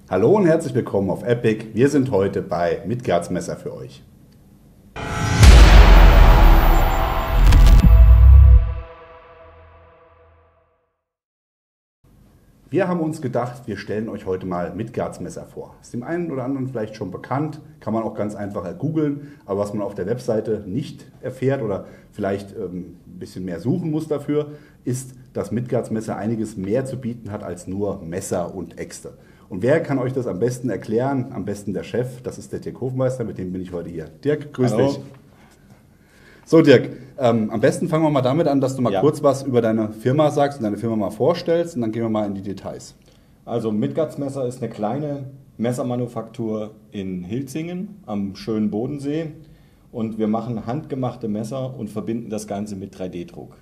Hallo und herzlich willkommen auf Epic. Wir sind heute bei Midgards Messer für euch. Wir haben uns gedacht, wir stellen euch heute mal Midgards Messer vor. Ist dem einen oder anderen vielleicht schon bekannt, kann man auch ganz einfach googeln, aber was man auf der Webseite nicht erfährt oder vielleicht ein bisschen mehr suchen muss dafür, ist, dass Midgards Messer einiges mehr zu bieten hat als nur Messer und Äxte. Und wer kann euch das am besten erklären? Am besten der Chef, das ist der Dirk Hofmeister, mit dem bin ich heute hier. Dirk, grüß dich. So Dirk, am besten fangen wir mal damit an, dass du mal kurz was über deine Firma sagst und deine Firma mal vorstellst und dann gehen wir mal in die Details. Also Midgards Messer ist eine kleine Messermanufaktur in Hilzingen am schönen Bodensee und wir machen handgemachte Messer und verbinden das Ganze mit 3D-Druck.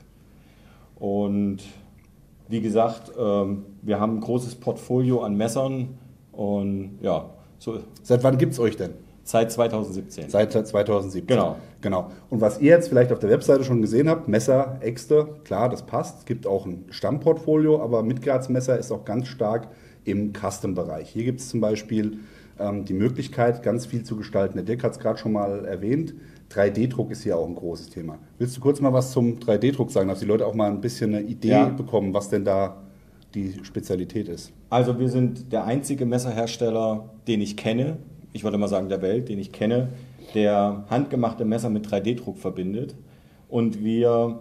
Und wie gesagt, wir haben ein großes Portfolio an Messern und ja. So. Seit wann gibt es euch denn? Seit 2017. Seit 2017. Genau. Und was ihr jetzt vielleicht auf der Webseite schon gesehen habt, Messer, Äxte, klar, das passt. Es gibt auch ein Stammportfolio, aber Midgards Messer ist auch ganz stark im Custom-Bereich. Hier gibt es zum Beispiel die Möglichkeit, ganz viel zu gestalten. Der Dirk hat es gerade schon mal erwähnt. 3D-Druck ist hier auch ein großes Thema. Willst du kurz mal was zum 3D-Druck sagen, dass die Leute auch mal ein bisschen eine Idee bekommen, was denn da die Spezialität ist? Also wir sind der einzige Messerhersteller, den ich kenne, ich würde mal sagen der Welt, den ich kenne, der handgemachte Messer mit 3D-Druck verbindet. Und wir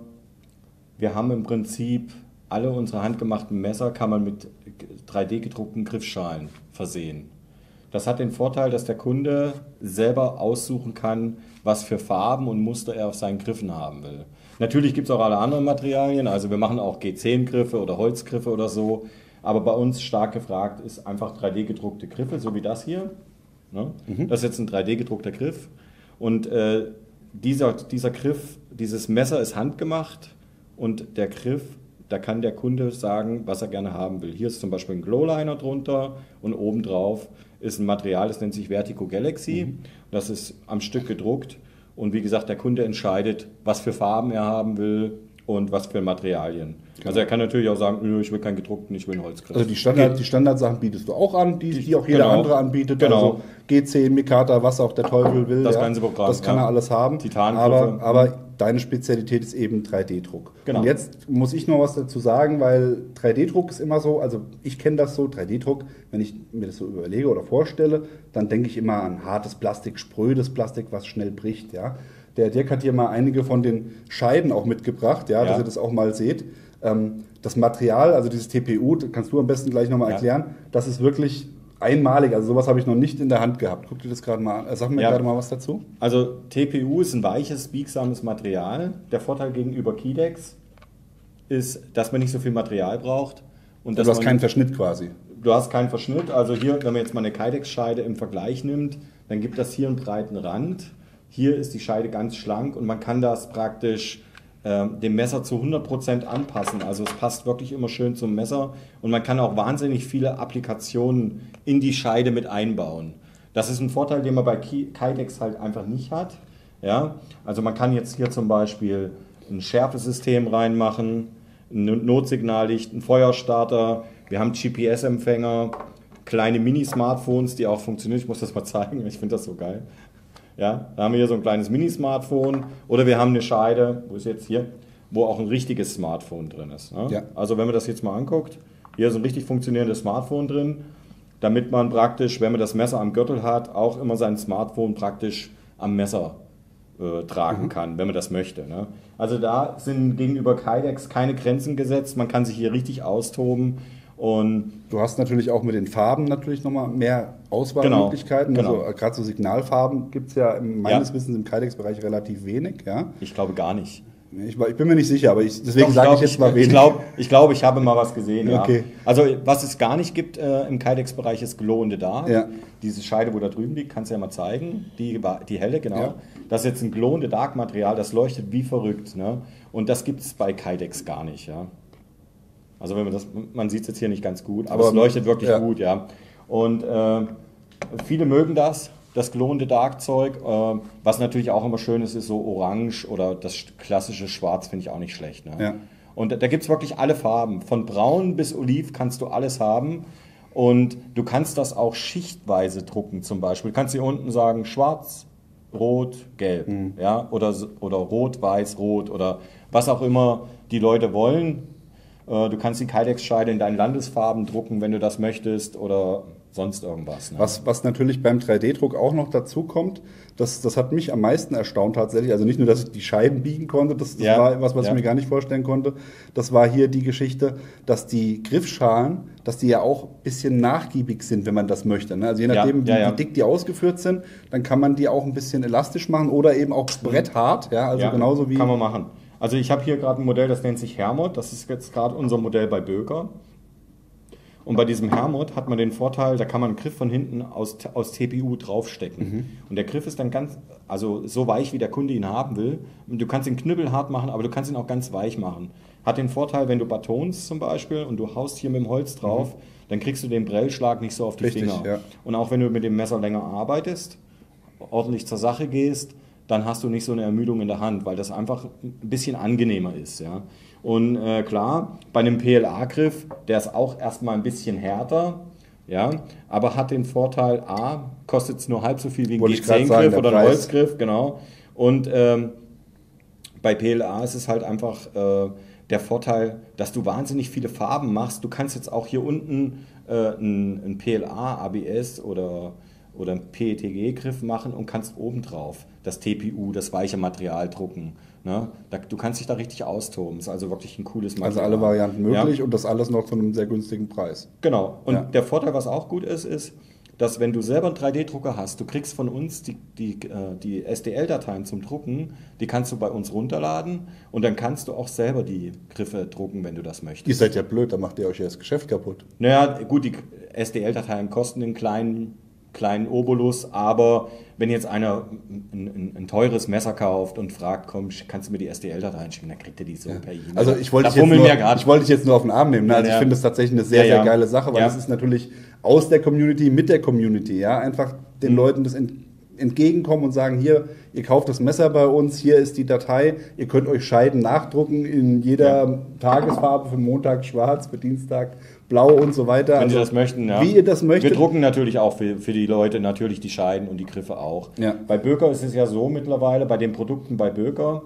haben im Prinzip alle unsere handgemachten Messer kann man mit 3D-gedruckten Griffschalen versehen. Das hat den Vorteil, dass der Kunde selber aussuchen kann, was für Farben und Muster er auf seinen Griffen haben will. Natürlich gibt es auch alle anderen Materialien, also wir machen auch G10-Griffe oder Holzgriffe oder so, aber bei uns stark gefragt ist einfach 3D-gedruckte Griffe, so wie das hier. Ne? Das ist jetzt ein 3D-gedruckter Griff und dieser Griff, dieses Messer ist handgemacht und der Griff, da kann der Kunde sagen, was er gerne haben will. Hier ist zum Beispiel ein Glowliner drunter und obendrauf ist ein Material, das nennt sich Vertigo Galaxy. Das ist am Stück gedruckt und wie gesagt, der Kunde entscheidet, was für Farben er haben will und was für Materialien. Genau. Also er kann natürlich auch sagen, ich will keinen gedruckten, ich will einen Holzgriff. Also die Standardsachen bietest du auch an, die auch jeder andere anbietet. Genau. Also G10, Mikata, was auch der Teufel will. Das ganze Programm. Das kann er alles haben. Aber deine Spezialität ist eben 3D-Druck. Genau. Und jetzt muss ich noch was dazu sagen, weil 3D-Druck ist immer so, also ich kenne das so, 3D-Druck, wenn ich mir das so überlege oder vorstelle, dann denke ich immer an hartes Plastik, sprödes Plastik, was schnell bricht. Ja. Der Dirk hat hier mal einige von den Scheiden auch mitgebracht, dass ihr das auch mal seht. Das Material, also dieses TPU, kannst du am besten gleich nochmal erklären, das ist wirklich einmalig, also sowas habe ich noch nicht in der Hand gehabt. Guck dir das gerade mal an. Sag mir gerade mal was dazu. Also TPU ist ein weiches, biegsames Material. Der Vorteil gegenüber Kydex ist, dass man nicht so viel Material braucht. Und du hast keinen Verschnitt quasi. Du hast keinen Verschnitt. Also hier, wenn man jetzt mal eine Kydex-Scheide im Vergleich nimmt, dann gibt das hier einen breiten Rand. Hier ist die Scheide ganz schlank und man kann das praktisch dem Messer zu 100% anpassen. Also es passt wirklich immer schön zum Messer und man kann auch wahnsinnig viele Applikationen in die Scheide mit einbauen. Das ist ein Vorteil, den man bei Kydex halt einfach nicht hat. Ja? Also man kann jetzt hier zum Beispiel ein Schärfesystem reinmachen, ein Notsignallicht, ein Feuerstarter, wir haben GPS-Empfänger, kleine Mini-Smartphones, die auch funktionieren. Ich muss das mal zeigen, ich finde das so geil. Ja, da haben wir hier so ein kleines Mini-Smartphone oder wir haben eine Scheide, wo ist jetzt hier, wo auch ein richtiges Smartphone drin ist. Ne? Ja. Also wenn man das jetzt mal anguckt, hier ist ein richtig funktionierendes Smartphone drin, damit man praktisch, wenn man das Messer am Gürtel hat, auch immer sein Smartphone praktisch am Messer tragen kann, wenn man das möchte. Ne? Also da sind gegenüber Kydex keine Grenzen gesetzt, man kann sich hier richtig austoben. Und du hast natürlich auch mit den Farben natürlich nochmal mehr Auswahlmöglichkeiten. Genau. Also gerade so Signalfarben gibt es ja meines Wissens im Kydex-Bereich relativ wenig. Ja? Ich glaube gar nicht. Ich bin mir nicht sicher, aber deswegen sage ich jetzt mal wenig. Ich glaube, ich habe mal was gesehen. Ja. Okay. Also was es gar nicht gibt im Kydex-Bereich ist Glow in the Dark. Ja. Diese Scheide, wo da drüben liegt, kannst du ja mal zeigen. Die helle, genau. Ja. Das ist jetzt ein Glow in the Dark Material, das leuchtet wie verrückt. Ne? Und das gibt es bei Kydex gar nicht. Ja. Also wenn man sieht es jetzt hier nicht ganz gut, aber es leuchtet wirklich gut. Ja. Und viele mögen das Glow in the Dark Zeug. Was natürlich auch immer schön ist, ist so orange oder das klassische Schwarz, finde ich auch nicht schlecht. Ne? Ja. Und da gibt es wirklich alle Farben. Von braun bis oliv kannst du alles haben. Und du kannst das auch schichtweise drucken zum Beispiel. Du kannst hier unten sagen schwarz, rot, gelb, ja, oder rot, weiß, rot oder was auch immer die Leute wollen. Du kannst die Kydex-Scheide in deinen Landesfarben drucken, wenn du das möchtest oder sonst irgendwas. Ne? Was natürlich beim 3D-Druck auch noch dazu kommt, das hat mich am meisten erstaunt tatsächlich. Also nicht nur, dass ich die Scheiben biegen konnte, das war was ich mir gar nicht vorstellen konnte. Das war hier die Geschichte, dass die Griffschalen, dass die ja auch ein bisschen nachgiebig sind, wenn man das möchte. Ne? Also je nachdem, wie dick die ausgeführt sind, dann kann man die auch ein bisschen elastisch machen oder eben auch bretthart. Ja, also genauso wie. Kann man machen. Also ich habe hier gerade ein Modell, das nennt sich Hermod. Das ist jetzt gerade unser Modell bei Böker. Und bei diesem Hermod hat man den Vorteil, da kann man einen Griff von hinten aus TPU draufstecken. Und der Griff ist dann also so weich, wie der Kunde ihn haben will. Und du kannst ihn knüppelhart machen, aber du kannst ihn auch ganz weich machen. Hat den Vorteil, wenn du Batons zum Beispiel und du haust hier mit dem Holz drauf, dann kriegst du den Prellschlag nicht so auf die Finger. Ja. Und auch wenn du mit dem Messer länger arbeitest, ordentlich zur Sache gehst, dann hast du nicht so eine Ermüdung in der Hand, weil das einfach ein bisschen angenehmer ist. Ja. Und klar, bei einem PLA-Griff, der ist auch erstmal ein bisschen härter, ja, aber hat den Vorteil, A, kostet es nur halb so viel wie ein G10-Griff oder ein Holzgriff, genau. Und bei PLA ist es halt einfach der Vorteil, dass du wahnsinnig viele Farben machst. Du kannst jetzt auch hier unten ein PLA, ABS oder einen PETG-Griff machen und kannst obendrauf das TPU, das weiche Material drucken. Ne? Du kannst dich da richtig austoben. Das ist also wirklich ein cooles Material. Also alle Varianten möglich und das alles noch zu einem sehr günstigen Preis. Genau. Und der Vorteil, was auch gut ist, dass wenn du selber einen 3D-Drucker hast, du kriegst von uns die STL-Dateien zum Drucken, die kannst du bei uns runterladen und dann kannst du auch selber die Griffe drucken, wenn du das möchtest. Ihr seid ja blöd, dann macht ihr euch ja das Geschäft kaputt. Naja, gut, die STL-Dateien kosten einen kleinen Obolus, aber wenn jetzt einer ein teures Messer kauft und fragt, komm, kannst du mir die STL-Dateien schicken, dann kriegt er die so per E-Mail. Also ich wollte dich jetzt nur auf den Arm nehmen. Ne? Also ich finde das tatsächlich eine sehr, sehr geile Sache, weil das ist natürlich aus der Community, mit der Community, ja, einfach den Leuten das entgegenkommen und sagen, hier, ihr kauft das Messer bei uns, hier ist die Datei, ihr könnt euch Scheiden nachdrucken in jeder Tagesfarbe, für Montag schwarz, für Dienstag blau und so weiter. Wenn Sie das möchten, ja. Wie ihr das möchtet. Wir drucken natürlich auch für die Leute natürlich die Scheiden und die Griffe auch. Ja. Bei Böker ist es ja so mittlerweile, bei den Produkten bei Böker,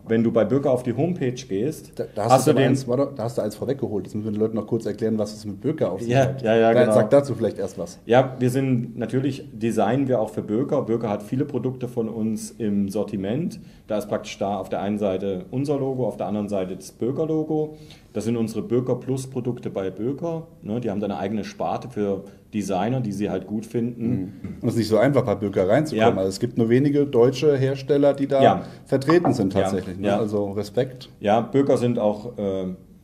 wenn du bei Böker auf die Homepage gehst, da hast du eins vorweggeholt. Jetzt müssen wir den Leuten noch kurz erklären, was es mit Böker auf sich hat. Ja, genau. Sag dazu vielleicht erst was. Ja, designen wir auch für Böker. Böker hat viele Produkte von uns im Sortiment. Da ist praktisch auf der einen Seite unser Logo, auf der anderen Seite das Böker-Logo. Das sind unsere Böker Plus Produkte bei Böker. Ne, die haben da eine eigene Sparte für Designer, die sie halt gut finden. Und es ist nicht so einfach, bei Böker reinzukommen. Ja. Also es gibt nur wenige deutsche Hersteller, die da vertreten sind tatsächlich. Ja. Ne? Also Respekt. Ja, Böker sind auch,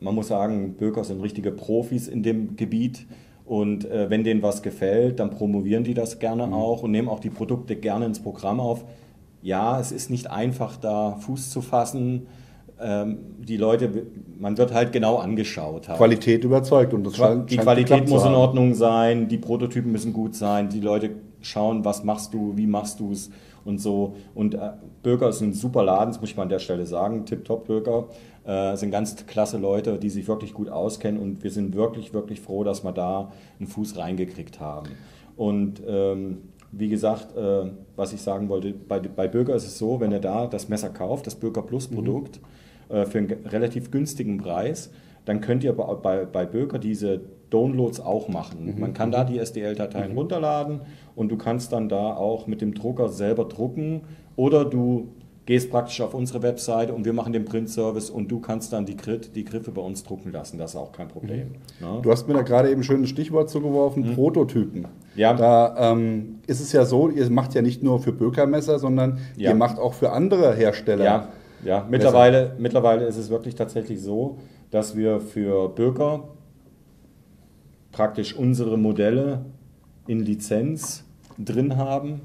man muss sagen, Böker sind richtige Profis in dem Gebiet. Und wenn denen was gefällt, dann promovieren die das gerne auch und nehmen auch die Produkte gerne ins Programm auf. Ja, es ist nicht einfach, da Fuß zu fassen. Die Leute, man wird halt genau angeschaut. Halt. Qualität überzeugt und die Qualität muss in Ordnung sein, die Prototypen müssen gut sein, die Leute schauen, was machst du, wie machst du es und so. Und Böker ist ein super Laden, das muss ich mal an der Stelle sagen, Tip-Top Böker, sind ganz klasse Leute, die sich wirklich gut auskennen und wir sind wirklich, wirklich froh, dass wir da einen Fuß reingekriegt haben. Und wie gesagt, was ich sagen wollte, bei Böker ist es so, wenn ihr da das Messer kauft, das Böker Plus Produkt, für einen relativ günstigen Preis, dann könnt ihr bei Böker diese Downloads auch machen. Man kann da die STL-Dateien runterladen und du kannst dann da auch mit dem Drucker selber drucken oder du gehst praktisch auf unsere Webseite und wir machen den Print-Service und du kannst dann die Griffe bei uns drucken lassen. Das ist auch kein Problem. Ja? Du hast mir da gerade eben schön ein Stichwort zugeworfen, Prototypen. Ja. Da ist es ja so, ihr macht ja nicht nur für Böker-Messer, sondern ihr macht auch für andere Hersteller. Ja. Mittlerweile ist es wirklich tatsächlich so, dass wir für Böker praktisch unsere Modelle in Lizenz drin haben.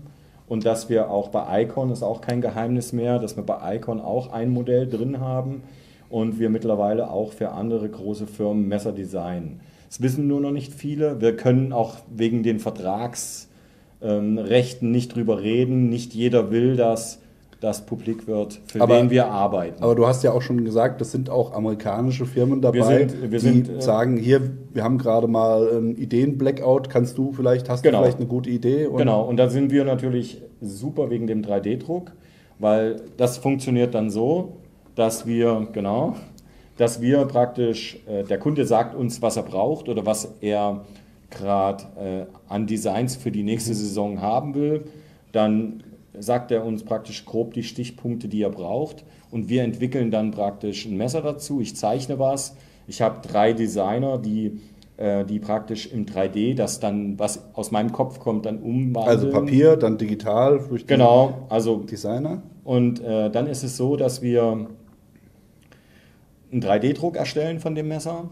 Und dass wir auch bei Icon, ist auch kein Geheimnis mehr, dass wir bei Icon auch ein Modell drin haben und wir mittlerweile auch für andere große Firmen Messer designen. Das wissen nur noch nicht viele. Wir können auch wegen den Vertragsrechten nicht drüber reden. Nicht jeder will, dass das publik wird, für wen wir arbeiten. Aber du hast ja auch schon gesagt, das sind auch amerikanische Firmen dabei, die sagen, hier, wir haben gerade mal einen Ideen-Blackout, hast du vielleicht eine gute Idee? Genau, und da sind wir natürlich super wegen dem 3D-Druck, weil das funktioniert dann so, dass wir praktisch, der Kunde sagt uns, was er braucht oder was er gerade an Designs für die nächste Saison haben will, dann sagt er uns praktisch grob die Stichpunkte, die er braucht, und wir entwickeln dann praktisch ein Messer dazu. Ich zeichne was, ich habe 3 Designer, die praktisch im 3D das dann, was aus meinem Kopf kommt, dann umwandeln. Also Papier, dann digital durch die Designer. Und dann ist es so, dass wir einen 3D-Druck erstellen von dem Messer.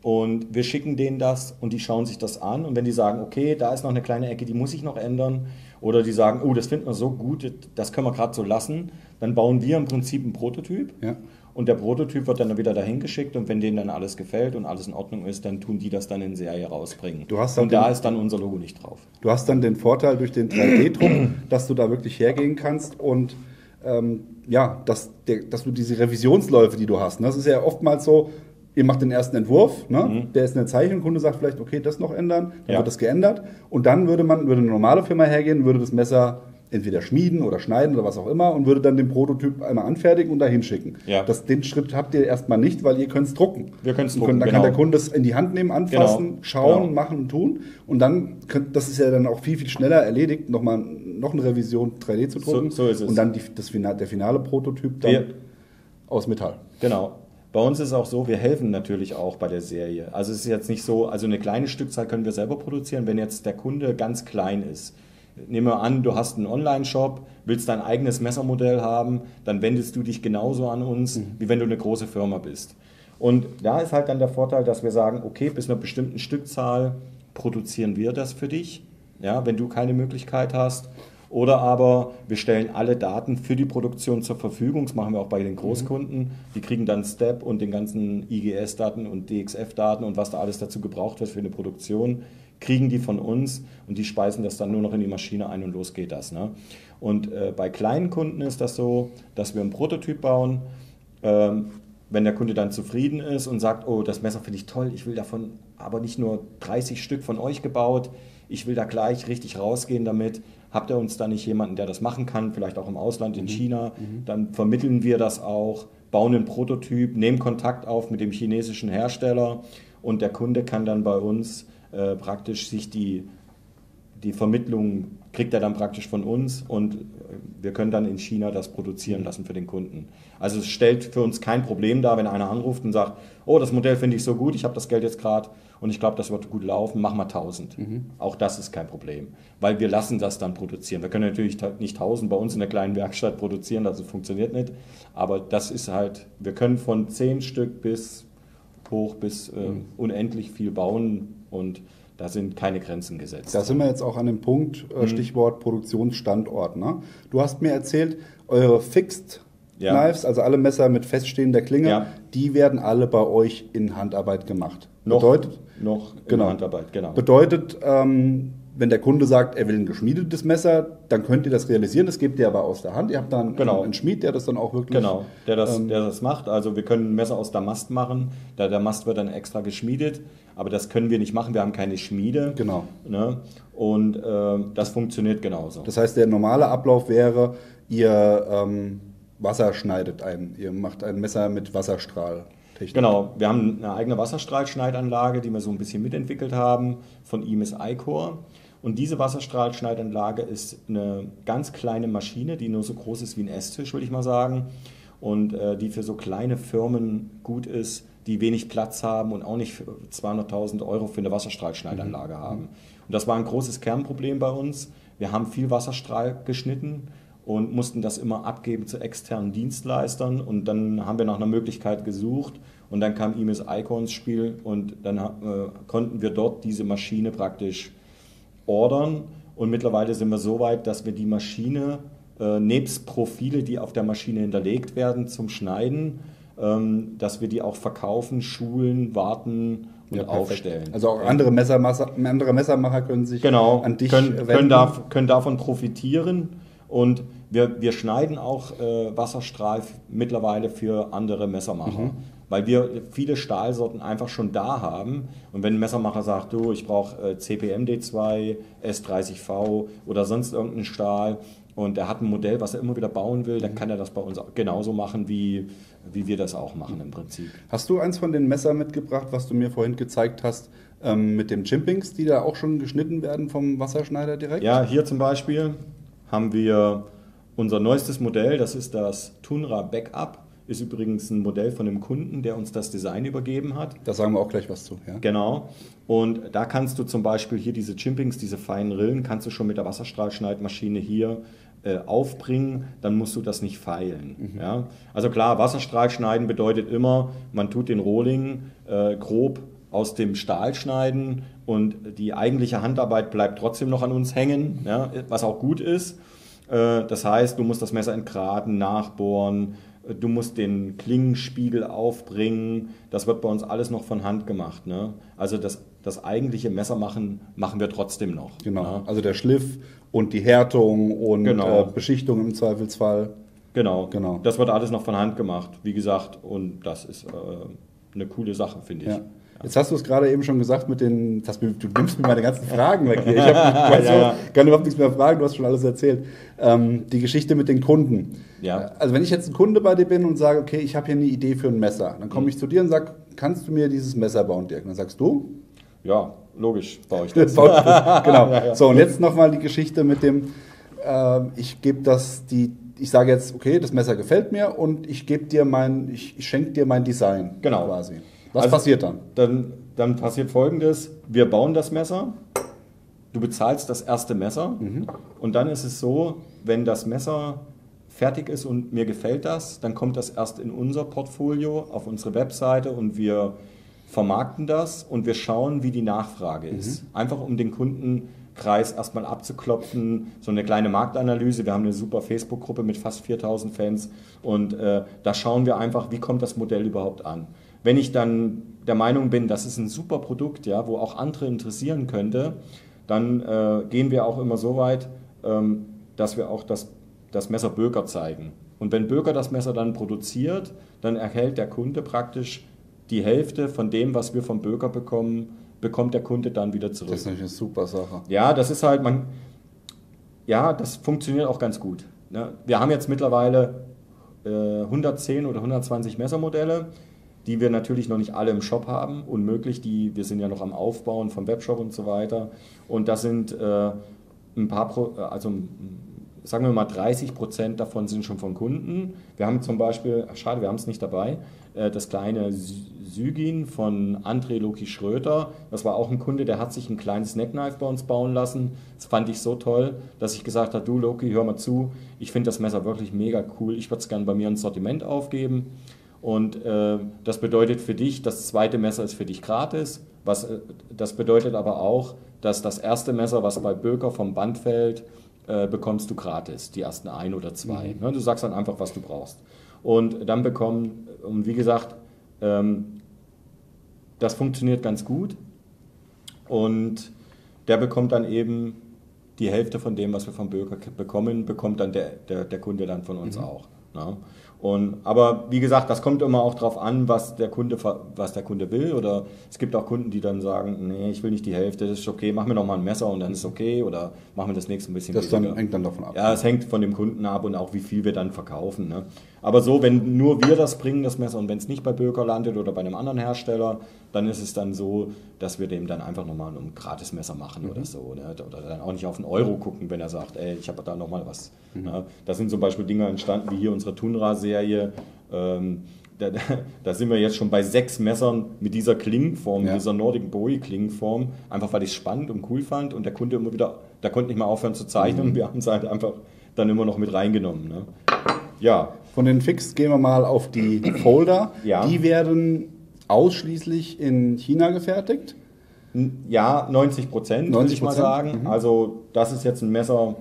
Und wir schicken denen das und die schauen sich das an. Und wenn die sagen, okay, da ist noch eine kleine Ecke, die muss ich noch ändern, oder die sagen, oh, das finden wir so gut, das können wir gerade so lassen, dann bauen wir im Prinzip einen Prototyp. Ja. Und der Prototyp wird dann wieder dahin geschickt, und wenn denen dann alles gefällt und alles in Ordnung ist, dann tun die das dann in Serie rausbringen. Und da ist dann unser Logo nicht drauf. Du hast dann den Vorteil durch den 3D-Druck, dass du da wirklich hergehen kannst und dass du diese Revisionsläufe, die du hast, das ist ja oftmals so, ihr macht den ersten Entwurf, der ist eine Zeichnung, der Kunde sagt vielleicht, okay, das noch ändern, dann wird das geändert, und dann würde eine normale Firma hergehen, würde das Messer entweder schmieden oder schneiden oder was auch immer und würde dann den Prototyp einmal anfertigen und dahin schicken. Ja. Den Schritt habt ihr erstmal nicht, weil ihr könnt es drucken. Wir können es drucken, dann kann der Kunde es in die Hand nehmen, anfassen, schauen, machen und tun, und dann, das ist ja dann auch viel, viel schneller erledigt, noch eine Revision 3D zu drucken, so ist es. Und dann der finale Prototyp dann aus Metall. Genau. Bei uns ist es auch so, wir helfen natürlich auch bei der Serie. Also es ist jetzt nicht so, also eine kleine Stückzahl können wir selber produzieren, wenn jetzt der Kunde ganz klein ist. Nehmen wir an, du hast einen Online-Shop, willst dein eigenes Messermodell haben, dann wendest du dich genauso an uns, wie wenn du eine große Firma bist. Und da ist halt dann der Vorteil, dass wir sagen, okay, bis einer bestimmten Stückzahl produzieren wir das für dich, ja, wenn du keine Möglichkeit hast. Oder aber wir stellen alle Daten für die Produktion zur Verfügung. Das machen wir auch bei den Großkunden. Die kriegen dann Step und den ganzen IGS-Daten und DXF-Daten und was da alles dazu gebraucht wird für eine Produktion, kriegen die von uns, und die speisen das dann nur noch in die Maschine ein und los geht das. Ne? Und bei kleinen Kunden ist das so, dass wir einen Prototyp bauen. Wenn der Kunde dann zufrieden ist und sagt, oh, das Messer finde ich toll, ich will davon aber nicht nur 30 Stück von euch gebaut, ich will da gleich richtig rausgehen damit. Habt ihr uns da nicht jemanden, der das machen kann, vielleicht auch im Ausland, in China, dann vermitteln wir das auch, bauen einen Prototyp, nehmen Kontakt auf mit dem chinesischen Hersteller, und der Kunde kann dann bei uns praktisch sich die Vermittlung, kriegt er dann praktisch von uns, und wir können dann in China das produzieren lassen für den Kunden. Also es stellt für uns kein Problem dar, wenn einer anruft und sagt, oh, das Modell finde ich so gut, ich habe das Geld jetzt gerade und ich glaube, das wird gut laufen, mach mal 1000. Auch das ist kein Problem, weil wir lassen das dann produzieren. Wir können natürlich nicht 1000 bei uns in der kleinen Werkstatt produzieren, das funktioniert nicht, aber das ist halt, wir können von 10 Stück bis unendlich viel bauen, und da sind keine Grenzen gesetzt. Da sind wir jetzt auch an dem Punkt, Stichwort Produktionsstandort. Ne? Du hast mir erzählt, eure Fixed Knives, also alle Messer mit feststehender Klinge, die werden alle bei euch in Handarbeit gemacht. Noch in Handarbeit, genau. Bedeutet, wenn der Kunde sagt, er will ein geschmiedetes Messer, dann könnt ihr das realisieren, das gebt ihr aber aus der Hand. Ihr habt dann einen Schmied, der das dann auch wirklich... Genau, der das macht. Also wir können ein Messer aus Damast machen, der Damast wird dann extra geschmiedet, aber das können wir nicht machen, wir haben keine Schmiede. Genau. Ne? Und das funktioniert genauso. Das heißt, der normale Ablauf wäre, ihr Wasser schneidet ihr macht ein Messer mit Wasserstrahl. Genau, wir haben eine eigene Wasserstrahlschneidanlage, die wir so ein bisschen mitentwickelt haben von IMES iCore. Und diese Wasserstrahlschneidanlage ist eine ganz kleine Maschine, die nur so groß ist wie ein Esstisch, würde ich mal sagen. Und die für so kleine Firmen gut ist, die wenig Platz haben und auch nicht 200.000 Euro für eine Wasserstrahlschneidanlage haben. Und das war ein großes Kernproblem bei uns. Wir haben viel Wasserstrahl geschnitten und mussten das immer abgeben zu externen Dienstleistern, und dann haben wir nach einer Möglichkeit gesucht und dann kam IMES iCore ins Spiel, und dann konnten wir dort diese Maschine praktisch ordern, und mittlerweile sind wir so weit, dass wir die Maschine nebst Profile, die auf der Maschine hinterlegt werden zum Schneiden, dass wir die auch verkaufen, schulen, warten und aufstellen. Also auch andere Messermacher können sich an dich wenden. Können davon profitieren. Und wir schneiden auch Wasserstrahl mittlerweile für andere Messermacher. Weil wir viele Stahlsorten einfach schon da haben. Und wenn ein Messermacher sagt, du, ich brauche CPMD2, S30V oder sonst irgendeinen Stahl und er hat ein Modell, was er immer wieder bauen will, dann kann er das bei uns genauso machen, wie wir das auch machen im Prinzip. Hast du eins von den Messern mitgebracht, was du mir vorhin gezeigt hast, mit dem Chimpings, die da auch schon geschnitten werden vom Wasserschneider direkt? Ja, hier zum Beispiel haben wir unser neuestes Modell, das ist das Tunra Backup. Ist übrigens ein Modell von einem Kunden, der uns das Design übergeben hat. Da sagen wir auch gleich was zu. Ja? Genau. Und da kannst du zum Beispiel hier diese Chimpings, diese feinen Rillen, kannst du schon mit der Wasserstrahlschneidmaschine hier aufbringen. Dann musst du das nicht feilen. Ja? Also klar, Wasserstrahl schneiden bedeutet immer, man tut den Rohling grob aus dem Stahl schneiden und die eigentliche Handarbeit bleibt trotzdem noch an uns hängen, ja? Was auch gut ist. Das heißt, du musst das Messer entgraten, nachbohren, du musst den Klingenspiegel aufbringen. Das wird bei uns alles noch von Hand gemacht. Ne? Also das eigentliche Messermachen machen wir trotzdem noch. Genau, ne? Also der Schliff und die Härtung und Genau. Beschichtung im Zweifelsfall. Genau, Genau. Das wird alles noch von Hand gemacht, wie gesagt. Und das ist eine coole Sache, finde ich. Ja. Jetzt hast du es gerade eben schon gesagt du nimmst mir meine ganzen Fragen weg hier. Ich kann überhaupt nichts mehr fragen, du hast schon alles erzählt. Die Geschichte mit den Kunden. Ja. Also wenn ich jetzt ein Kunde bei dir bin und sage, okay, ich habe hier eine Idee für ein Messer, dann komme ich zu dir und sage, kannst du mir dieses Messer bauen, Dirk? Und dann sagst du? Ja, logisch, baue ich das. Genau. Ja. So, und jetzt nochmal die Geschichte mit dem, ich sage jetzt, okay, das Messer gefällt mir und ich schenke dir mein Design. Genau. Quasi. Was passiert dann? Dann passiert Folgendes: Wir bauen das Messer, du bezahlst das erste Messer und dann ist es so, wenn das Messer fertig ist und mir gefällt das, dann kommt das erst in unser Portfolio auf unsere Webseite und wir vermarkten das und wir schauen, wie die Nachfrage ist. Einfach um den Kundenkreis erstmal abzuklopfen, so eine kleine Marktanalyse. Wir haben eine super Facebook-Gruppe mit fast 4000 Fans und da schauen wir einfach, wie kommt das Modell überhaupt an. Wenn ich dann der Meinung bin, das ist ein super Produkt, ja, wo auch andere interessieren könnte, dann gehen wir auch immer so weit, dass wir auch das Messer Böker zeigen. Und wenn Böker das Messer dann produziert, dann erhält der Kunde praktisch die Hälfte von dem, was wir vom Böker bekommen, bekommt der Kunde dann wieder zurück. Das ist natürlich eine super Sache. Ja, das ist halt, das funktioniert auch ganz gut. Ne? Wir haben jetzt mittlerweile 110 oder 120 Messermodelle, die wir natürlich noch nicht alle im Shop haben. Unmöglich, wir sind ja noch am Aufbauen vom Webshop und so weiter. Und das sind ein paar, sagen wir mal 30% davon sind schon von Kunden. Wir haben zum Beispiel, schade, wir haben es nicht dabei, das kleine Sygin von André Loki Schröter. Das war auch ein Kunde, der hat sich ein kleines Neckknife bei uns bauen lassen. Das fand ich so toll, dass ich gesagt habe, du Loki, hör mal zu, ich finde das Messer wirklich mega cool, ich würde es gerne bei mir ins Sortiment aufgeben. Und das bedeutet für dich, das zweite Messer ist für dich gratis. Das bedeutet aber auch, dass das erste Messer, was bei Böker vom Band fällt, bekommst du gratis, die ersten 1 oder 2. Du sagst dann einfach, was du brauchst. Und dann und wie gesagt, das funktioniert ganz gut. Und der bekommt dann eben die Hälfte von dem, was wir vom Böker bekommen, bekommt dann der Kunde dann von uns auch. Ne? Aber wie gesagt, das kommt immer auch darauf an, was der Kunde will. Oder es gibt auch Kunden, die dann sagen, nee, ich will nicht die Hälfte, das ist okay, mach mir noch mal ein Messer und dann ist es okay. Oder machen wir das nächste ein bisschen weniger. Hängt dann davon ab. Ja, es hängt von dem Kunden ab und auch wie viel wir dann verkaufen. Ne? Aber so, wenn nur wir das bringen, das Messer, und wenn es nicht bei Böker landet oder bei einem anderen Hersteller, dann ist es dann so, dass wir dem dann einfach nochmal ein Gratismesser machen oder so. Ne? Oder dann auch nicht auf einen Euro gucken, wenn er sagt, ey, ich habe da nochmal was. Ne? Da sind zum Beispiel Dinge entstanden, wie hier unsere Tunra-Serie. Da sind wir jetzt schon bei 6 Messern mit dieser Klingenform, dieser Nordic Bowie Klingenform, einfach weil ich es spannend und cool fand und der Kunde immer wieder, der konnte nicht mehr aufhören zu zeichnen und wir haben es halt einfach dann immer noch mit reingenommen. Ne? Ja. Von den Fix gehen wir mal auf die Folder. Ja. Die werden ausschließlich in China gefertigt? Ja, 90%, würde ich mal sagen. Also das ist jetzt ein Messer,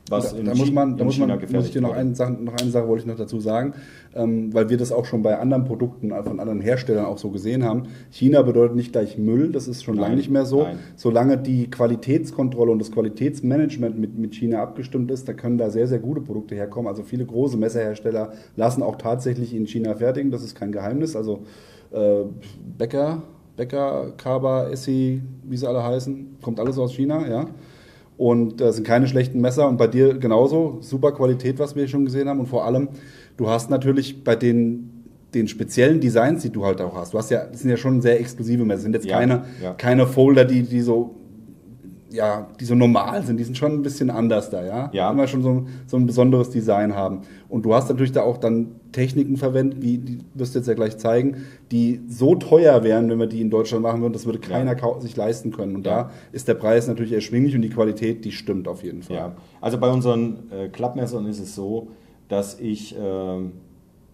was da muss ich dir noch wurde. eine Sache wollte ich noch dazu sagen, weil wir das auch schon bei anderen Produkten von anderen Herstellern auch so gesehen haben. China bedeutet nicht gleich Müll, das ist schon lange nicht mehr so. Nein. Solange die Qualitätskontrolle und das Qualitätsmanagement mit China abgestimmt ist, da können da sehr, sehr gute Produkte herkommen. Also viele große Messerhersteller lassen auch tatsächlich in China fertigen, das ist kein Geheimnis. Also Becker, Kaba, Essi, wie sie alle heißen, kommt alles aus China, ja. Und das sind keine schlechten Messer und bei dir genauso, super Qualität, was wir schon gesehen haben. Und vor allem, du hast natürlich bei den speziellen Designs, die du halt auch hast, das sind ja schon sehr exklusive Messer, das sind jetzt keine Folder, die so normal sind, die sind schon ein bisschen anders da, ja. Immer schon so ein besonderes Design haben. Und du hast natürlich da auch dann Techniken verwendet, die wirst du jetzt ja gleich zeigen, die so teuer wären, wenn wir die in Deutschland machen würden, das würde keiner sich leisten können. Und da ist der Preis natürlich erschwinglich und die Qualität, die stimmt auf jeden Fall. Ja. Also bei unseren Klappmessern ist es so, dass ich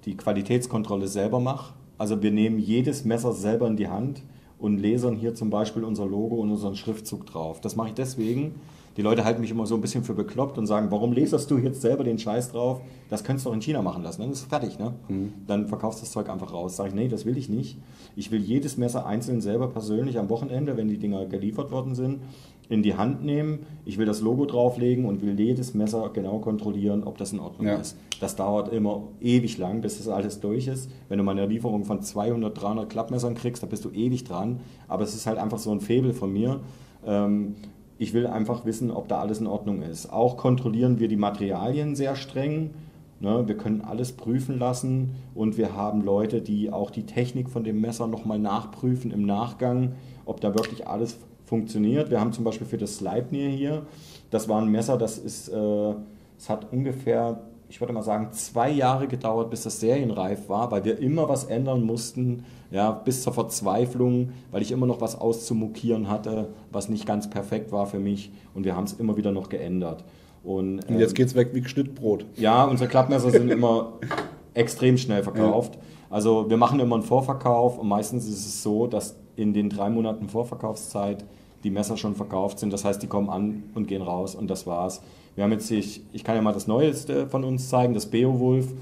die Qualitätskontrolle selber mache. Also wir nehmen jedes Messer selber in die Hand und lasern hier zum Beispiel unser Logo und unseren Schriftzug drauf. Das mache ich deswegen. Die Leute halten mich immer so ein bisschen für bekloppt und sagen, warum laserst du jetzt selber den Scheiß drauf? Das könntest du doch in China machen lassen, dann ist es fertig. Ne? Dann verkaufst du das Zeug einfach raus. Sag ich, nee, das will ich nicht. Ich will jedes Messer einzeln selber persönlich am Wochenende, wenn die Dinger geliefert worden sind, in die Hand nehmen. Ich will das Logo drauflegen und will jedes Messer genau kontrollieren, ob das in Ordnung ist. Das dauert immer ewig lang, bis das alles durch ist. Wenn du mal eine Lieferung von 200, 300 Klappmessern kriegst, da bist du ewig dran. Aber es ist halt einfach so ein Faible von mir. Ich will einfach wissen, ob da alles in Ordnung ist. Auch kontrollieren wir die Materialien sehr streng. Ne, wir können alles prüfen lassen und wir haben Leute, die auch die Technik von dem Messer nochmal nachprüfen im Nachgang, ob da wirklich alles funktioniert. Wir haben zum Beispiel für das Sleipnir hier, das war ein Messer, es hat ungefähr, ich würde mal sagen, 2 Jahre gedauert, bis das serienreif war, weil wir immer was ändern mussten, ja, bis zur Verzweiflung, weil ich immer noch was auszumokieren hatte, was nicht ganz perfekt war für mich und wir haben es immer wieder noch geändert. Und jetzt geht es weg wie geschnitten Brot. Ja, unsere Klappmesser sind immer extrem schnell verkauft. Also wir machen immer einen Vorverkauf und meistens ist es so, dass in den 3 Monaten Vorverkaufszeit die Messer schon verkauft sind. Das heißt, die kommen an und gehen raus und das war's. Wir haben jetzt, ich kann ja mal das Neueste von uns zeigen, das Beowulf.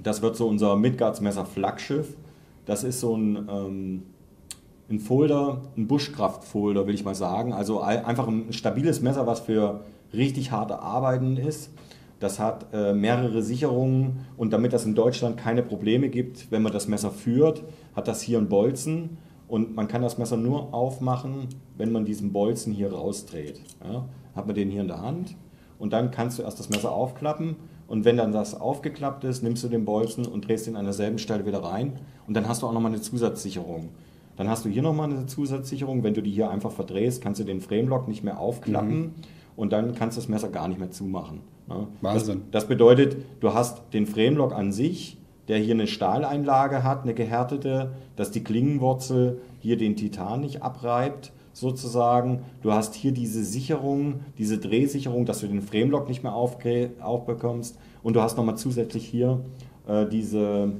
Das wird so unser Midgards-Messer Flaggschiff. Das ist so ein Folder, ein Buschkraft-Folder, will ich mal sagen. Also einfach ein stabiles Messer, was für richtig harte Arbeiten ist. Das hat mehrere Sicherungen und damit das in Deutschland keine Probleme gibt, wenn man das Messer führt, hat das hier einen Bolzen und man kann das Messer nur aufmachen, wenn man diesen Bolzen hier rausdreht. Ja? Hat man den hier in der Hand und dann kannst du erst das Messer aufklappen und wenn dann das aufgeklappt ist, nimmst du den Bolzen und drehst ihn an derselben Stelle wieder rein und dann hast du auch nochmal eine Zusatzsicherung. Dann hast du hier nochmal eine Zusatzsicherung, wenn du die hier einfach verdrehst, kannst du den Framelock nicht mehr aufklappen und dann kannst du das Messer gar nicht mehr zumachen. Ja. Wahnsinn. Das bedeutet, du hast den Framelock an sich, der hier eine Stahleinlage hat, eine gehärtete, dass die Klingenwurzel hier den Titan nicht abreibt, sozusagen. Du hast hier diese Sicherung, diese Drehsicherung, dass du den Framelock nicht mehr aufbekommst. Und du hast nochmal zusätzlich hier diese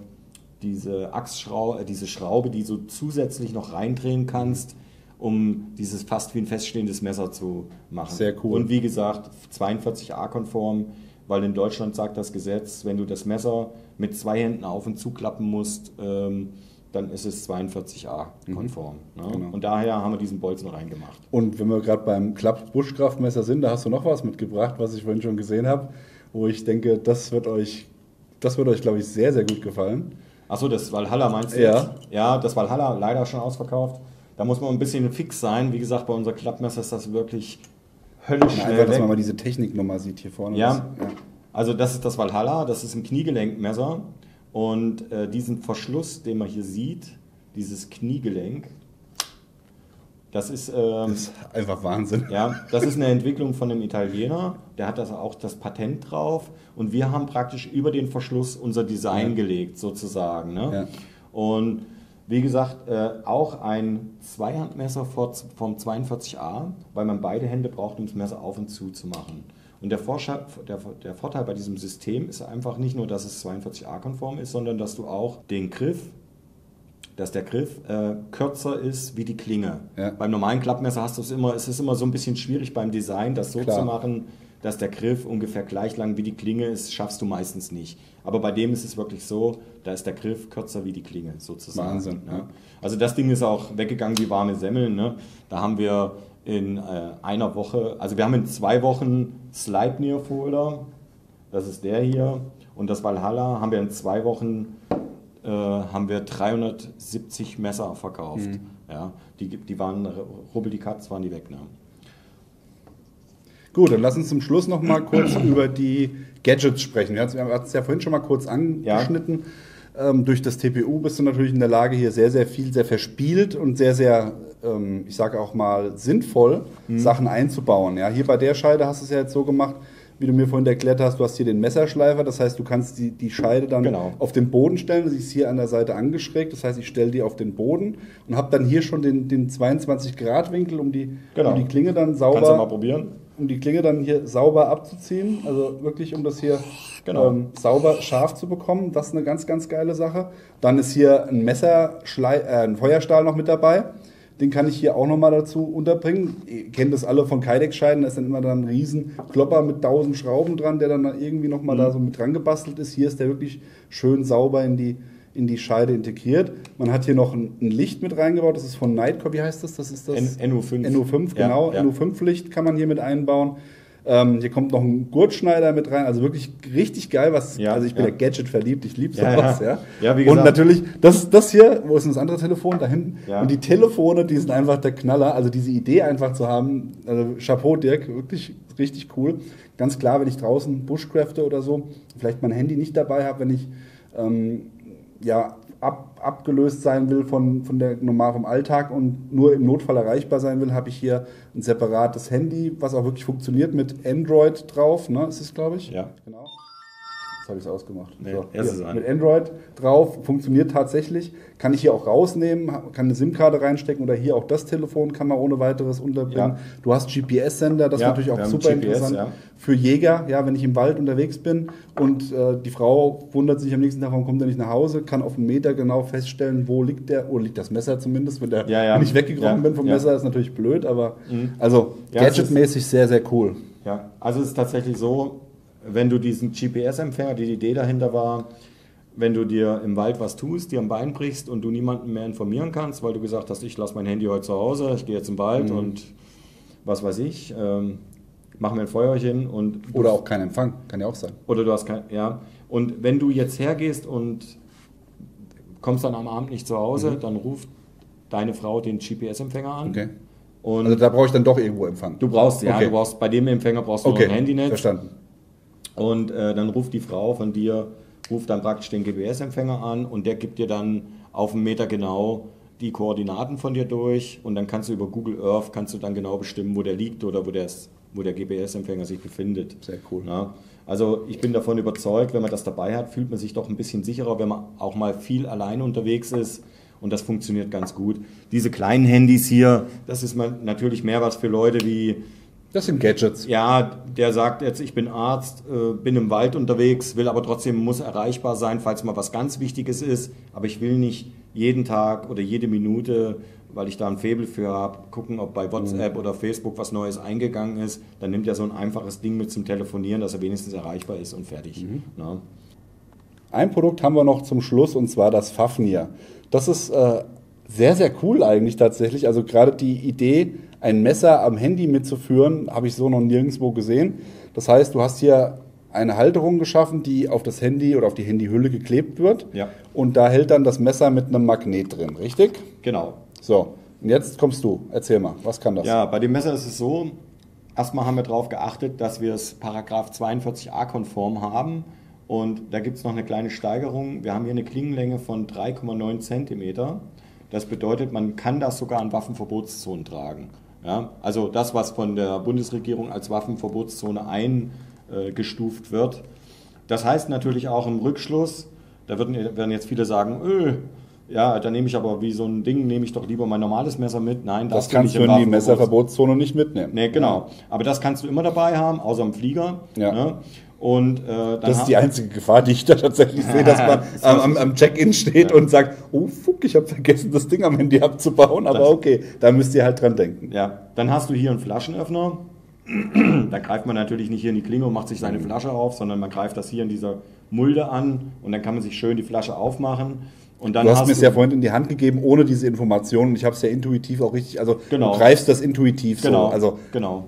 Achsschraube, diese Schraube, die du zusätzlich noch reindrehen kannst, um dieses fast wie ein feststehendes Messer zu machen. Sehr cool. Und wie gesagt, 42a-konform, weil in Deutschland sagt das Gesetz, wenn du das Messer mit 2 Händen auf und zuklappen musst, dann ist es 42a-konform. Ne? Genau. Und daher haben wir diesen Bolzen reingemacht. Und wenn wir gerade beim Buschkraftmesser sind, da hast du noch was mitgebracht, was ich vorhin schon gesehen habe, wo ich denke, das wird euch, glaube ich, sehr, sehr gut gefallen. Achso, das Valhalla meinst du? Ja. Ja, das Valhalla leider schon ausverkauft. Da muss man ein bisschen fix sein. Wie gesagt, bei unser Klappmesser ist das wirklich höllisch schnell Einfach, dass weg. man mal diese Technik nochmal sieht hier vorne. Ja, also das ist das Valhalla, das ist ein Kniegelenkmesser. Und diesen Verschluss, den man hier sieht, dieses Kniegelenk, das ist einfach Wahnsinn. Ja, das ist eine Entwicklung von einem Italiener, der hat das auch das Patent drauf und wir haben praktisch über den Verschluss unser Design gelegt, sozusagen. Ne? Ja. Und wie gesagt, auch ein Zweihandmesser vom 42a, weil man beide Hände braucht, um das Messer auf und zu machen. Und der Vorteil bei diesem System ist einfach nicht nur, dass es 42a-konform ist, sondern dass du auch den Griff, dass der Griff kürzer ist wie die Klinge. Ja. Beim normalen Klappmesser es ist immer so ein bisschen schwierig beim Design, das so zu machen, dass der Griff ungefähr gleich lang wie die Klinge ist, schaffst du meistens nicht. Aber bei dem ist es wirklich so, da ist der Griff kürzer wie die Klinge sozusagen. Wahnsinn. Ne? Also das Ding ist auch weggegangen wie warme Semmeln. Ne? Da haben wir in einer Woche, also wir haben in 2 Wochen Sleipnir Folder, das ist der hier, und das Valhalla haben wir in 2 Wochen haben wir 370 Messer verkauft. Ja, die waren, rubbel die Katz, waren die weg. Ne? Gut, dann lass uns zum Schluss noch mal kurz über die Gadgets sprechen. Wir hatten es ja vorhin schon mal kurz angeschnitten. Ja. Durch das TPU bist du natürlich in der Lage, hier sehr, sehr viel, sehr verspielt und sehr, sehr, ich sage auch mal, sinnvoll Sachen einzubauen. Ja, hier bei der Scheide hast du es ja jetzt so gemacht, wie du mir vorhin erklärt hast, du hast hier den Messerschleifer, das heißt, du kannst die Scheide dann auf den Boden stellen, sie ist hier an der Seite angeschrägt, das heißt, ich stelle die auf den Boden und habe dann hier schon den 22-Grad-Winkel, um die Klinge dann sauber... Kannst du mal probieren? Um die Klinge dann hier sauber abzuziehen, also wirklich, um das hier sauber scharf zu bekommen, das ist eine ganz, ganz geile Sache. Dann ist hier ein ein Feuerstahl noch mit dabei. Den kann ich hier auch nochmal dazu unterbringen. Ihr kennt das alle von Kydex-Scheiden, da ist dann immer dann ein riesen Klopper mit 1000 Schrauben dran, der dann irgendwie nochmal da so mit dran gebastelt ist. Hier ist der wirklich schön sauber in die Scheide integriert. Man hat hier noch ein Licht mit reingebaut, das ist von Nightcore, wie heißt das? Das ist das NU5. NU5, genau. Ja. NU5-Licht kann man hier mit einbauen. Hier kommt noch ein Gurtschneider mit rein, also wirklich richtig geil, also ich bin ja Gadget verliebt, ich liebe sowas. Ja, wie gesagt. Und natürlich, das hier, wo ist denn das andere Telefon? Da hinten. Ja. Und die Telefone, die sind einfach der Knaller, also diese Idee einfach zu haben, also Chapeau Dirk, wirklich richtig cool. Ganz klar, wenn ich draußen Bushcrafte oder so, vielleicht mein Handy nicht dabei habe, wenn ich abgelöst sein will vom Alltag und nur im Notfall erreichbar sein will, habe ich hier ein separates Handy, was auch wirklich funktioniert mit Android drauf, ne, ist es, glaube ich? Ja. Genau. Jetzt habe ich es ausgemacht. Nee, so, mit Android drauf, funktioniert tatsächlich. Kann ich hier auch rausnehmen, kann eine SIM-Karte reinstecken oder hier auch das Telefon kann man ohne weiteres unterbringen. Ja. Du hast GPS-Sender, das ist natürlich auch super interessant für Jäger, wenn ich im Wald unterwegs bin und die Frau wundert sich am nächsten Tag, warum kommt er nicht nach Hause, kann auf 1 Meter genau feststellen, wo liegt liegt das Messer zumindest, wenn ich weggekrochen bin vom Messer, ist natürlich blöd, aber also gadgetmäßig sehr, sehr cool. Ja, also es ist tatsächlich so, wenn du diesen GPS-Empfänger, die Idee dahinter war, wenn du dir im Wald was tust, dir am Bein brichst und du niemanden mehr informieren kannst, weil du gesagt hast, ich lasse mein Handy heute zu Hause, ich gehe jetzt im Wald und was weiß ich, mach mir ein Feuerchen und... Oder auch kein Empfang, kann ja auch sein. Oder du hast kein... Ja, und wenn du jetzt hergehst und kommst dann am Abend nicht zu Hause, dann ruft deine Frau den GPS-Empfänger an. Okay. Und also da brauche ich dann doch irgendwo Empfang? Du brauchst, bei dem Empfänger brauchst du noch ein Handynetz. Verstanden. Und dann ruft die Frau von dir, ruft dann praktisch den GPS-Empfänger an und der gibt dir dann auf 1 Meter genau die Koordinaten von dir durch und dann kannst du über Google Earth dann genau bestimmen, wo der liegt oder wo der GPS-Empfänger sich befindet. Sehr cool. Ja, also ich bin davon überzeugt, wenn man das dabei hat, fühlt man sich doch ein bisschen sicherer, wenn man auch mal viel allein unterwegs ist und das funktioniert ganz gut. Diese kleinen Handys hier, das ist natürlich mehr was für Leute wie... Das sind Gadgets. Ja, der sagt jetzt, ich bin Arzt, bin im Wald unterwegs, will aber trotzdem, muss erreichbar sein, falls mal was ganz Wichtiges ist. Aber ich will nicht jeden Tag oder jede Minute, weil ich da ein Faible für habe, gucken, ob bei WhatsApp oder Facebook was Neues eingegangen ist. Dann nimmt er so ein einfaches Ding mit zum Telefonieren, dass er wenigstens erreichbar ist und fertig. Ja. Ein Produkt haben wir noch zum Schluss und zwar das Fafnir. Das ist sehr, sehr cool eigentlich tatsächlich. Also gerade die Idee, ein Messer am Handy mitzuführen, habe ich so noch nirgendwo gesehen. Das heißt, du hast hier eine Halterung geschaffen, die auf das Handy oder auf die Handyhülle geklebt wird. Ja. Und da hält dann das Messer mit einem Magnet drin, richtig? Genau. So, und jetzt kommst du. Erzähl mal, was kann das? Ja, bei dem Messer ist es so, erstmal haben wir darauf geachtet, dass wir es Paragraph 42a konform haben. Und da gibt es noch eine kleine Steigerung. Wir haben hier eine Klingenlänge von 3,9 cm. Das bedeutet, man kann das sogar an Waffenverbotszonen tragen. Ja, also das, was von der Bundesregierung als Waffenverbotszone eingestuft wird. Das heißt natürlich auch im Rückschluss, da werden jetzt viele sagen, ja, da nehme ich aber wie so ein Ding, nehme ich doch lieber mein normales Messer mit. Nein, das kannst du in die Messerverbotszone nicht mitnehmen. Nee, genau. Aber das kannst du immer dabei haben, außer im Flieger. Ja. Ne? Und, das ist die einzige Gefahr, die ich da tatsächlich sehe, dass man am Check-in steht und sagt, oh fuck, ich habe vergessen, das Ding am Handy abzubauen, aber okay, da müsst ihr halt dran denken. Ja, dann hast du hier einen Flaschenöffner, Da greift man natürlich nicht hier in die Klinge und macht sich seine Flasche auf, sondern man greift das hier in dieser Mulde an und dann kann man sich schön die Flasche aufmachen. Und dann du hast mir es ja vorhin in die Hand gegeben, ohne diese Informationen. Ich habe es ja intuitiv auch richtig, also Genau. du greifst das intuitiv Genau, so. Also genau.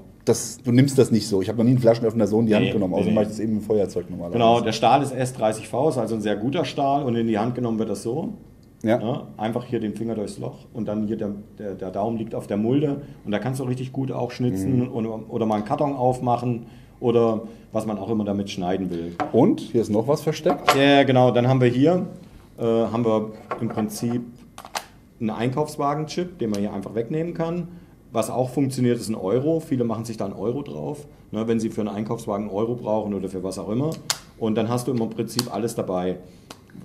du nimmst das nicht so. Ich habe noch nie einen Flaschenöffner so in die Hand Nee, genommen, nee, außer nee. mache ich das eben im Feuerzeug normalerweise. Genau, der Stahl ist S30V, ist also ein sehr guter Stahl und in die Hand genommen wird das so. Ja. Ja, einfach hier den Finger durchs Loch und dann hier der Daumen liegt auf der Mulde und da kannst du richtig gut auch schnitzen oder mal einen Karton aufmachen oder was man auch immer damit schneiden will. Und hier ist noch was versteckt. Ja, genau, dann haben wir hier im Prinzip einen Einkaufswagenchip, den man hier einfach wegnehmen kann. Was auch funktioniert, ist ein Euro. Viele machen sich da einen Euro drauf, ne, wenn sie für einen Einkaufswagen einen Euro brauchen oder für was auch immer. Und dann hast du im Prinzip alles dabei.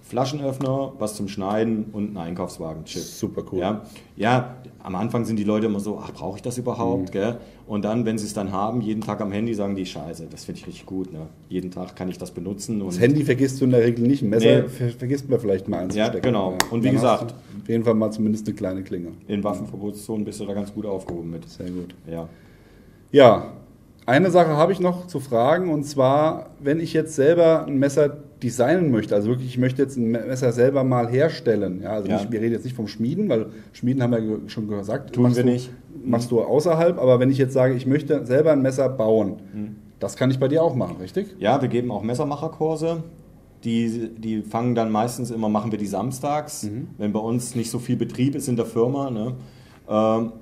Flaschenöffner, was zum Schneiden und ein Einkaufswagenchip. Super cool. Ja, am Anfang sind die Leute immer so, ach, brauche ich das überhaupt? Gell? Und dann, wenn sie es dann haben, jeden Tag am Handy, sagen die, scheiße, das finde ich richtig gut. Ne? Jeden Tag kann ich das benutzen. Und Das Handy vergisst du in der Regel nicht, ein Messer Nee. vergisst man vielleicht mal einzustecken. Ja, genau. Und wie Dann gesagt, hast du auf jeden Fall mal zumindest eine kleine Klinge. in Waffenverbotszonen bist du da ganz gut aufgehoben mit. Sehr gut. Ja. Ja, eine Sache habe ich noch zu fragen, und zwar, wenn ich jetzt selber ein Messer designen möchte, also wirklich, ich möchte jetzt ein Messer selber mal herstellen. Ja, also Ja. wir reden jetzt nicht vom Schmieden, weil Schmieden haben wir schon gesagt. Tun wir nicht. Machst du außerhalb, aber wenn ich jetzt sage, ich möchte selber ein Messer bauen, das kann ich bei dir auch machen, richtig? Ja, wir geben auch Messermacherkurse. Die fangen dann meistens immer, machen wir die samstags, wenn bei uns nicht so viel Betrieb ist in der Firma. Ne?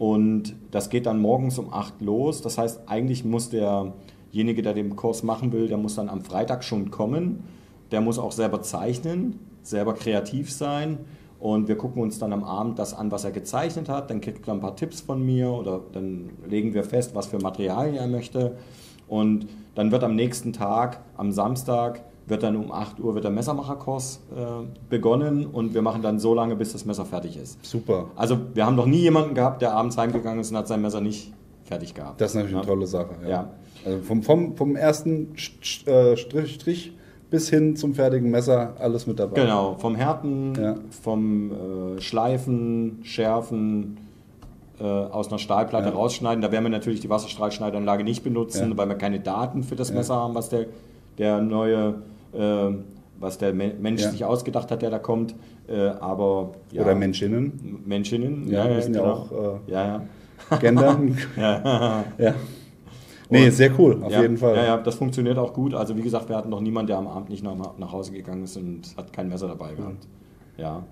Und das geht dann morgens um 8 los. Das heißt, eigentlich muss derjenige, der den Kurs machen will, der muss dann am Freitag schon kommen. Der muss auch selber zeichnen, selber kreativ sein. Und wir gucken uns dann am Abend das an, was er gezeichnet hat. Dann kriegt er ein paar Tipps von mir oder dann legen wir fest, was für Materialien er möchte. Und dann wird am nächsten Tag, am Samstag, wird dann um 8 Uhr wird der Messermacherkurs begonnen und wir machen dann so lange, bis das Messer fertig ist. Super. Also wir haben noch nie jemanden gehabt, der abends heimgegangen ist und hat sein Messer nicht fertig gehabt. Das ist natürlich eine tolle Sache. Ja. Also vom ersten Strich bis hin zum fertigen Messer, alles mit dabei. Genau, vom Härten, Ja. vom Schleifen, Schärfen, aus einer Stahlplatte rausschneiden. Da werden wir natürlich die Wasserstrahlschneidanlage nicht benutzen, weil wir keine Daten für das Messer haben, was der neue, was der Mensch sich ausgedacht hat, der da kommt. Aber ja, Oder Menschinnen. Menschinnen, Ja, müssen ja genau. auch gendern. ja. Nee, sehr cool, auf jeden Fall. Ja, das funktioniert auch gut. Also wie gesagt, wir hatten noch niemanden, der am Abend nicht nach Hause gegangen ist und hat kein Messer dabei gehabt. Ja.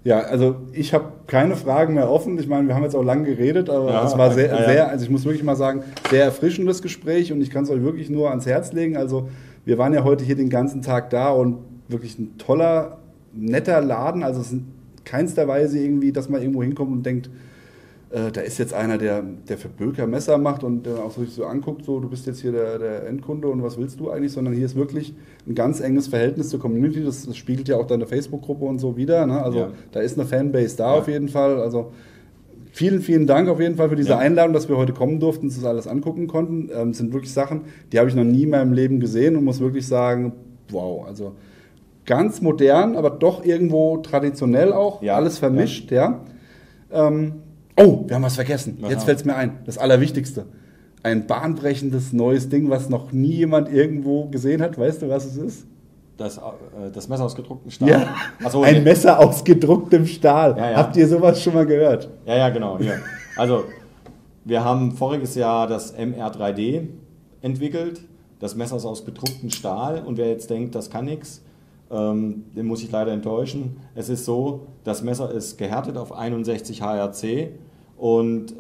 Ja, also ich habe keine Fragen mehr offen. Ich meine, wir haben jetzt auch lange geredet, aber Ja, es war ja. sehr, also ich muss wirklich mal sagen, sehr erfrischendes Gespräch, und ich kann es euch wirklich nur ans Herz legen. Also wir waren ja heute hier den ganzen Tag da und wirklich ein toller, netter Laden. Also es ist in keinster Weise irgendwie, dass man irgendwo hinkommt und denkt, da ist jetzt einer, der für Böker Messer macht und auch so anguckt, so, du bist jetzt hier der Endkunde und was willst du eigentlich, sondern hier ist wirklich ein ganz enges Verhältnis zur Community, das spiegelt ja auch deine Facebook-Gruppe und so wieder, ne? Also da ist eine Fanbase da auf jeden Fall, also vielen, vielen Dank auf jeden Fall für diese Einladung, dass wir heute kommen durften und das alles angucken konnten. Es sind wirklich Sachen, die habe ich noch nie in meinem Leben gesehen und muss wirklich sagen, wow, also ganz modern, aber doch irgendwo traditionell auch, alles vermischt, Oh, wir haben was vergessen. Aha. Jetzt fällt es mir ein. Das Allerwichtigste. Ein bahnbrechendes neues Ding, was noch nie jemand irgendwo gesehen hat. Weißt du, was es ist? Das Messer aus gedrucktem Stahl. Ja, Ach so, ein Messer aus gedrucktem Stahl. Ja. Habt ihr sowas schon mal gehört? Ja, genau. Hier. Also, wir haben voriges Jahr das MR3D entwickelt. Das Messer ist aus bedrucktem Stahl. Und wer jetzt denkt, das kann nichts, den muss ich leider enttäuschen. Es ist so, das Messer ist gehärtet auf 61 HRC und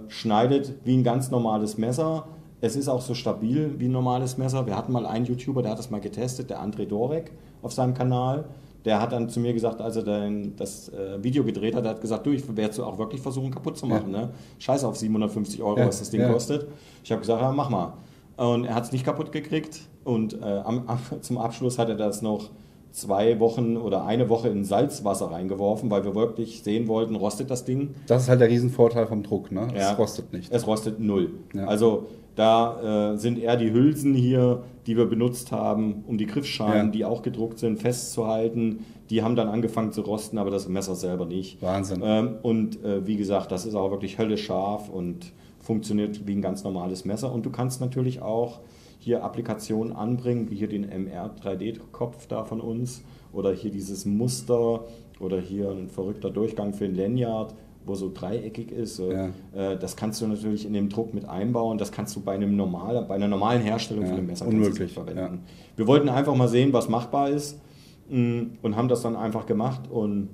schneidet wie ein ganz normales Messer. Es ist auch so stabil wie ein normales Messer. Wir hatten mal einen YouTuber, der hat das mal getestet, der André Dorek auf seinem Kanal. Der hat dann zu mir gesagt, als er das Video gedreht hat, er hat gesagt, du, ich werde es auch wirklich versuchen kaputt zu machen. Ne? Scheiß auf 750 €, was das Ding kostet. Ich habe gesagt, ja, mach mal. Und er hat es nicht kaputt gekriegt. Und zum Abschluss hat er das noch 2 Wochen oder eine Woche in Salzwasser reingeworfen, weil wir wirklich sehen wollten, rostet das Ding. Das ist halt der Riesenvorteil vom Druck, ne? Ja. Es rostet nicht. Es rostet 0. Ja. Also da sind eher die Hülsen hier, die wir benutzt haben, um die Griffschalen, die auch gedruckt sind, festzuhalten. Die haben dann angefangen zu rosten, aber das Messer selber nicht. Wahnsinn. Und wie gesagt, das ist auch wirklich höllisch scharf und funktioniert wie ein ganz normales Messer. Und du kannst natürlich auch hier Applikationen anbringen, wie hier den MR 3D-Kopf da von uns oder hier dieses Muster oder hier ein verrückter Durchgang für ein Lanyard, wo so dreieckig ist. Das kannst du natürlich in dem Druck mit einbauen. Das kannst du bei einer normalen Herstellung von einem Messer unmöglich verwenden. Ja. Wir wollten einfach mal sehen, was machbar ist und haben das dann einfach gemacht. Und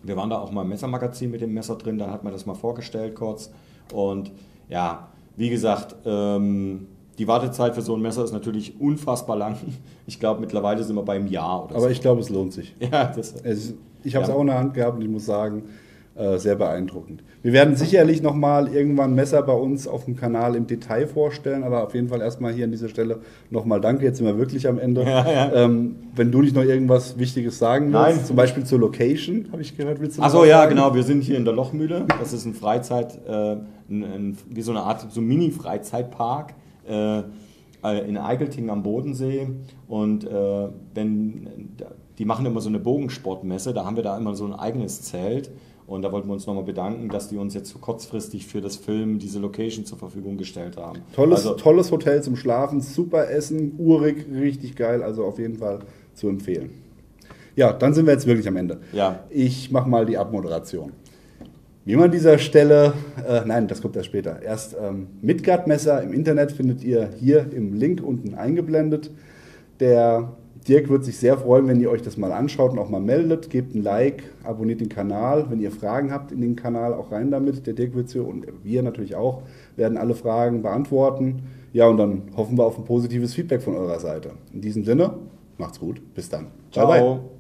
wir waren da auch mal im Messermagazin mit dem Messer drin, da hat man das mal vorgestellt kurz. Und ja, wie gesagt, die Wartezeit für so ein Messer ist natürlich unfassbar lang. Ich glaube, mittlerweile sind wir beim Jahr oder so. Aber ich glaube, es lohnt sich. Ja, ich habe es auch in der Hand gehabt und ich muss sagen, sehr beeindruckend. Wir werden sicherlich nochmal irgendwann Messer bei uns auf dem Kanal im Detail vorstellen, aber auf jeden Fall erstmal hier an dieser Stelle nochmal danke. Jetzt sind wir wirklich am Ende. Wenn du nicht noch irgendwas Wichtiges sagen willst, Nein. Zum Beispiel zur Location, habe ich gehört, willst du noch Achso, was ja, sagen? genau. Wir sind hier in der Lochmühle. Das ist ein wie so eine Art so Mini-Freizeitpark in Eigeltingen am Bodensee. Und die machen immer so eine Bogensportmesse. Da haben wir da immer so ein eigenes Zelt. Und da wollten wir uns nochmal bedanken, dass die uns jetzt so kurzfristig für das Film diese Location zur Verfügung gestellt haben. Tolles Hotel zum Schlafen, super Essen, urig, richtig geil, also auf jeden Fall zu empfehlen. Ja, dann sind wir jetzt wirklich am Ende. Ja. Ich mache mal die Abmoderation. Wie man an dieser Stelle, nein, das kommt erst später. Erst Midgard-Messer im Internet findet ihr hier im Link unten eingeblendet. Der Dirk wird sich sehr freuen, wenn ihr euch das mal anschaut und auch mal meldet. Gebt ein Like, abonniert den Kanal. Wenn ihr Fragen habt in den Kanal, auch rein damit. Der Dirk wird sie und wir natürlich auch, werden alle Fragen beantworten. Ja, und dann hoffen wir auf ein positives Feedback von eurer Seite. In diesem Sinne, macht's gut. Bis dann. Ciao. Bye, bye.